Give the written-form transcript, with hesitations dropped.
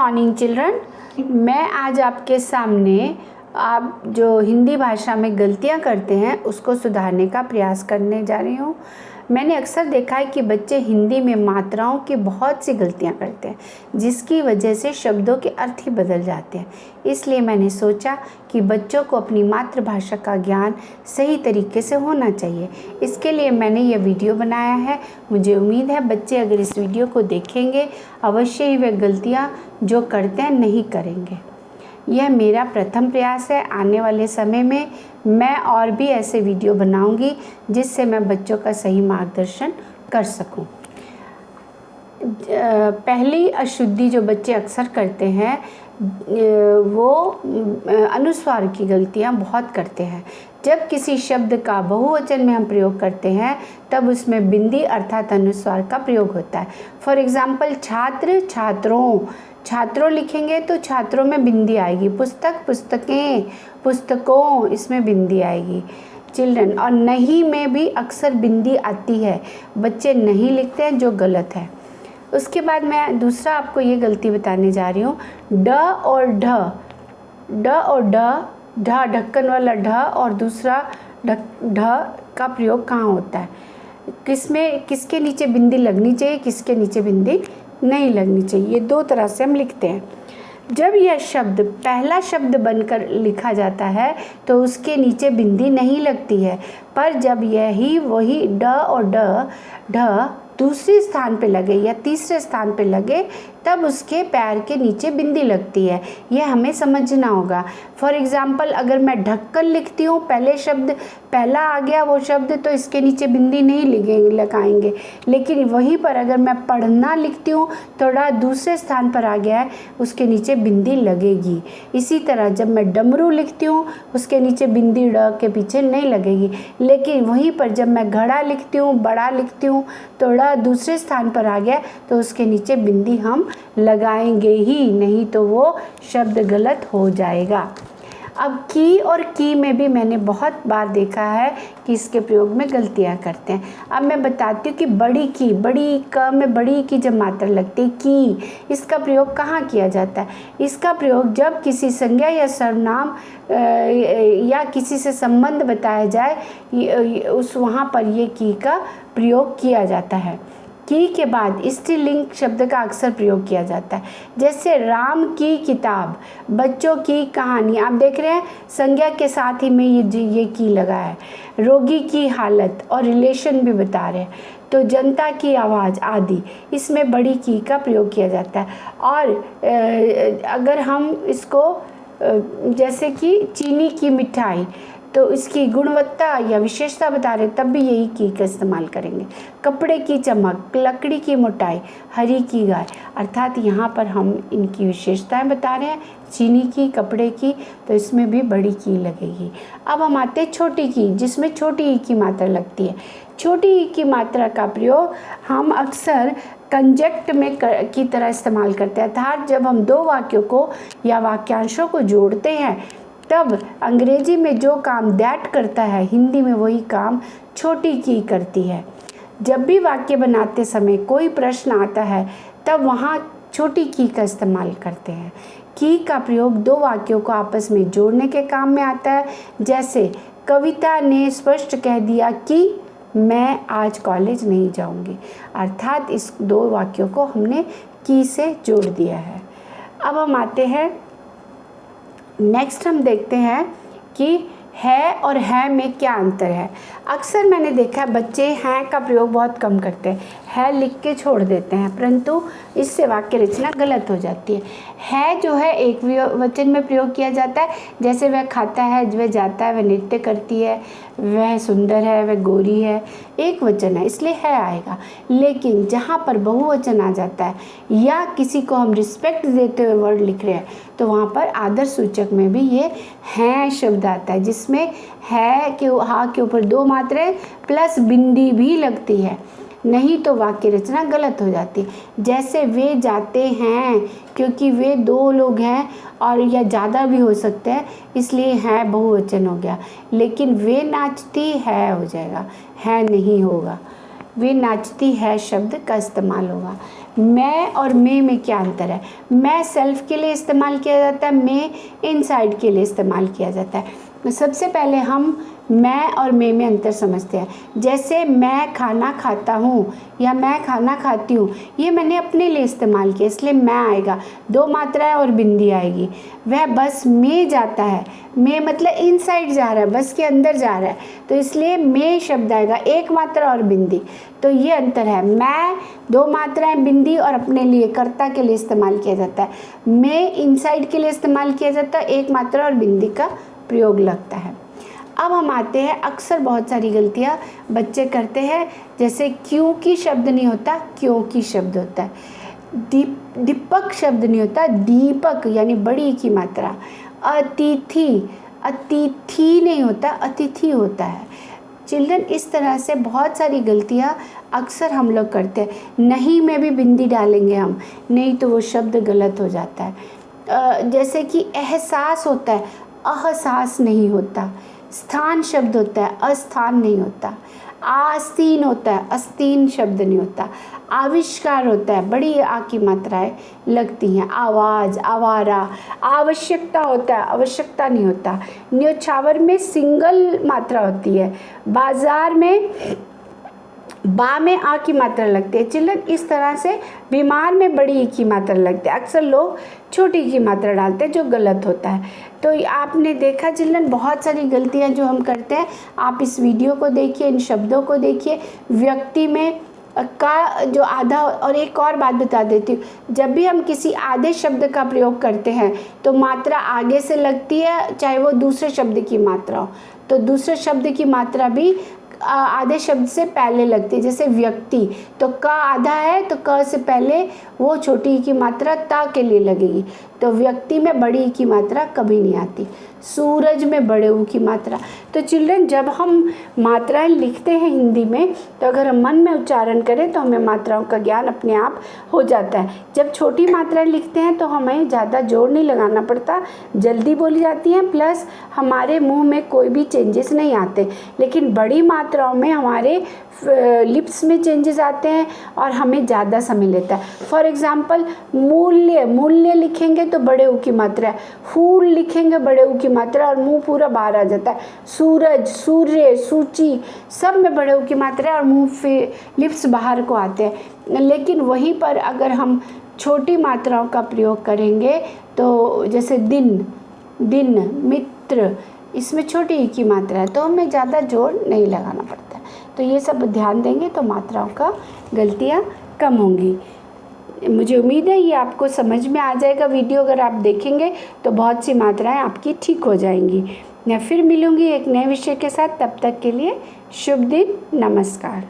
Morning children. मैं आज आपके सामने आप जो हिंदी भाषा में गलतियां करते हैं उसको सुधारने का प्रयास करने जा रही हूँ। मैंने अक्सर देखा है कि बच्चे हिंदी में मात्राओं की बहुत सी गलतियां करते हैं जिसकी वजह से शब्दों के अर्थ ही बदल जाते हैं। इसलिए मैंने सोचा कि बच्चों को अपनी मातृभाषा का ज्ञान सही तरीके से होना चाहिए। इसके लिए मैंने यह वीडियो बनाया है। मुझे उम्मीद है बच्चे अगर इस वीडियो को देखेंगे अवश्य ही वे गलतियां जो करते हैं नहीं करेंगे। यह मेरा प्रथम प्रयास है। आने वाले समय में मैं और भी ऐसे वीडियो बनाऊंगी जिससे मैं बच्चों का सही मार्गदर्शन कर सकूं। पहली अशुद्धि जो बच्चे अक्सर करते हैं वो अनुस्वार की गलतियां बहुत करते हैं। जब किसी शब्द का बहुवचन में हम प्रयोग करते हैं तब उसमें बिंदी अर्थात अनुस्वार का प्रयोग होता है। फॉर एग्ज़ाम्पल छात्र छात्रों, छात्रों लिखेंगे तो छात्रों में बिंदी आएगी। पुस्तक पुस्तकें, पुस्तकों, इसमें बिंदी आएगी चिल्ड्रन। और नहीं में भी अक्सर बिंदी आती है, बच्चे नहीं लिखते हैं जो गलत है। उसके बाद मैं दूसरा आपको ये गलती बताने जा रही हूँ। ड और ढ, ड और ढ, ढ ढक्कन वाला ढ और दूसरा ढ का प्रयोग कहाँ होता है, किसमें, किसके नीचे बिंदी लगनी चाहिए, किसके नीचे बिंदी नहीं लगनी चाहिए। ये दो तरह से हम लिखते हैं। जब यह शब्द पहला शब्द बनकर लिखा जाता है तो उसके नीचे बिंदी नहीं लगती है, पर जब यही वही ड और ढ दूसरे स्थान पे लगे या तीसरे स्थान पे लगे तब उसके पैर के नीचे बिंदी लगती है। यह हमें समझना होगा। फॉर एग्ज़ाम्पल अगर मैं ढक्कन लिखती हूँ, पहले शब्द पहला आ गया वो शब्द तो इसके नीचे बिंदी नहीं लगाएंगे, लेकिन वहीं पर अगर मैं पढ़ना लिखती हूँ थोड़ा दूसरे स्थान पर आ गया है उसके नीचे बिंदी लगेगी। इसी तरह जब मैं डमरू लिखती हूँ उसके नीचे बिंदी ड के पीछे नहीं लगेगी, लेकिन वहीं पर जब मैं घड़ा लिखती हूँ, बड़ा लिखती हूँ, थोड़ा दूसरे स्थान पर आ गया तो उसके नीचे बिंदी हम लगाएंगे ही, नहीं तो वो शब्द गलत हो जाएगा। अब की और की में भी मैंने बहुत बार देखा है कि इसके प्रयोग में गलतियां करते हैं। अब मैं बताती हूँ कि बड़ी की, बड़ी क में बड़ी की जब मात्रा लगती है की, इसका प्रयोग कहाँ किया जाता है। इसका प्रयोग जब किसी संज्ञा या सर्वनाम या किसी से संबंध बताया जाए उस वहाँ पर ये की का प्रयोग किया जाता है। की के बाद स्त्रीलिंग शब्द का अक्सर प्रयोग किया जाता है, जैसे राम की किताब, बच्चों की कहानी। आप देख रहे हैं संज्ञा के साथ ही में ये की लगा है। रोगी की हालत और रिलेशन भी बता रहे हैं, तो जनता की आवाज़ आदि, इसमें बड़ी की का प्रयोग किया जाता है। और अगर हम इसको जैसे कि चीनी की मिठाई तो इसकी गुणवत्ता या विशेषता बता रहे तब भी यही की का इस्तेमाल करेंगे। कपड़े की चमक, लकड़ी की मोटाई, हरी की गाय, अर्थात यहाँ पर हम इनकी विशेषताएं बता रहे हैं। चीनी की, कपड़े की, तो इसमें भी बड़ी की लगेगी। अब हम आते हैं छोटी की, जिसमें छोटी ई की मात्रा लगती है। छोटी ई की मात्रा का प्रयोग हम अक्सर कंजक्ट में की तरह इस्तेमाल करते हैं, अर्थात जब हम दो वाक्यों को या वाक्यांशों को जोड़ते हैं तब अंग्रेजी में जो काम दैट करता है हिंदी में वही काम छोटी की करती है। जब भी वाक्य बनाते समय कोई प्रश्न आता है तब वहाँ छोटी की का इस्तेमाल करते हैं। की का प्रयोग दो वाक्यों को आपस में जोड़ने के काम में आता है, जैसे कविता ने स्पष्ट कह दिया कि मैं आज कॉलेज नहीं जाऊंगी, अर्थात इस दो वाक्यों को हमने की से जोड़ दिया है। अब हम आते हैं नेक्स्ट, हम देखते हैं कि है और है में क्या अंतर है। अक्सर मैंने देखा है बच्चे हैं का प्रयोग बहुत कम करते हैं, है लिख के छोड़ देते हैं, परंतु इससे वाक्य रचना गलत हो जाती है जो है एक वचन में प्रयोग किया जाता है, जैसे वह खाता है, वह जाता है, वह नृत्य करती है, वह सुंदर है, वह गोरी है, एक वचन है इसलिए है आएगा। लेकिन जहाँ पर बहुवचन आ जाता है या किसी को हम रिस्पेक्ट देते हुए वर्ड लिख रहे हैं तो वहाँ पर आदर सूचक में भी ये हैं शब्द आता है, जिसमें है के हा के ऊपर दो मात्रें प्लस बिंदी भी लगती है, नहीं तो वाक्य रचना गलत हो जाती है। जैसे वे जाते हैं, क्योंकि वे दो लोग हैं और या ज़्यादा भी हो सकते हैं इसलिए है बहुवचन हो गया, लेकिन वे नाचती है हो जाएगा, है नहीं होगा, वे नाचती है शब्द का इस्तेमाल होगा। मैं और में क्या अंतर है? मैं सेल्फ के लिए इस्तेमाल किया जाता है, में इनसाइड के लिए इस्तेमाल किया जाता है। तो सबसे पहले हम मैं और में अंतर समझते हैं। जैसे मैं खाना खाता हूँ या मैं खाना खाती हूँ, ये मैंने अपने लिए इस्तेमाल किया, इसलिए मैं आएगा, 2 मात्राएं और बिंदी आएगी। वह बस में जाता है, में मतलब इनसाइड जा रहा है, बस के अंदर जा रहा है, तो इसलिए में शब्द आएगा, 1 मात्रा और बिंदी। तो ये अंतर है। मैं 2 मात्राएं, बिंदी और अपने लिए, कर्ता के लिए इस्तेमाल किया जाता है। में इनसाइड के लिए इस्तेमाल किया जाता है, 1 मात्रा और बिंदी का प्रयोग लगता है। अब हम आते हैं, अक्सर बहुत सारी गलतियाँ बच्चे करते हैं, जैसे क्योंकि शब्द नहीं होता, क्योंकि शब्द होता है। दीपक शब्द नहीं होता, दीपक यानी बड़ी की मात्रा। अतिथि, अतिथि नहीं होता, अतिथि होता है। चिल्ड्रन, इस तरह से बहुत सारी गलतियाँ अक्सर हम लोग करते हैं। नहीं में भी बिंदी डालेंगे हम, नहीं तो वो शब्द गलत हो जाता है। जैसे कि एहसास होता है, अहसास नहीं होता। स्थान शब्द होता है, अस्थान नहीं होता। आस्तीन होता है, अस्तीन शब्द नहीं होता। आविष्कार होता है, बड़ी आ की मात्राएं लगती हैं। आवाज़, आवारा। आवश्यकता होता है, आवश्यकता नहीं होता। न्योछावर में सिंगल मात्रा होती है। बाजार में बा में आ की मात्रा लगती है। चिल्ड्रन, इस तरह से बीमार में बड़ी ई की मात्रा लगती है। अक्सर लोग छोटी की मात्रा डालते हैं, जो गलत होता है। तो आपने देखा चिल्ड्रन, बहुत सारी गलतियां जो हम करते हैं। आप इस वीडियो को देखिए, इन शब्दों को देखिए। व्यक्ति में का जो आधा, और एक और बात बता देती हूँ, जब भी हम किसी आधे शब्द का प्रयोग करते हैं तो मात्रा आगे से लगती है, चाहे वो दूसरे शब्द की मात्रा हो। तो दूसरे शब्द की मात्रा भी आधे शब्द से पहले लगती है। जैसे व्यक्ति, तो क आधा है तो क से पहले वो छोटी की मात्रा ता के लिए लगेगी। तो व्यक्ति में बड़ी की मात्रा कभी नहीं आती। सूरज में बड़े ऊ की मात्रा। तो चिल्ड्रन, जब हम मात्राएं लिखते हैं हिंदी में, तो अगर हम मन में उच्चारण करें तो हमें मात्राओं का ज्ञान अपने आप हो जाता है। जब छोटी मात्राएं लिखते हैं तो हमें ज़्यादा जोर नहीं लगाना पड़ता, जल्दी बोली जाती हैं, प्लस हमारे मुंह में कोई भी चेंजेस नहीं आते। लेकिन बड़ी मात्राओं में हमारे लिप्स में चेंजेस आते हैं और हमें ज़्यादा समय लेता है। फॉर एग्ज़ाम्पल, मूल्य, मूल्य लिखेंगे तो बड़े ऊ की मात्रा है। फूल लिखेंगे बड़े ऊ की मात्रा और मुंह पूरा बाहर आ जाता है। सूरज, सूर्य, सूची, सब में बड़े ऊ की मात्रा है और मुंह से लिप्स बाहर को आते हैं। लेकिन वहीं पर अगर हम छोटी मात्राओं का प्रयोग करेंगे, तो जैसे दिन, दिन, मित्र, इसमें छोटी ई की मात्रा है, तो हमें ज़्यादा जोर नहीं लगाना पड़ता है। तो ये सब ध्यान देंगे तो मात्राओं का गलतियाँ कम होंगी। मुझे उम्मीद है ये आपको समझ में आ जाएगा। वीडियो अगर आप देखेंगे तो बहुत सी मात्राएं आपकी ठीक हो जाएंगी। मैं फिर मिलूँगी एक नए विषय के साथ। तब तक के लिए शुभ दिन, नमस्कार।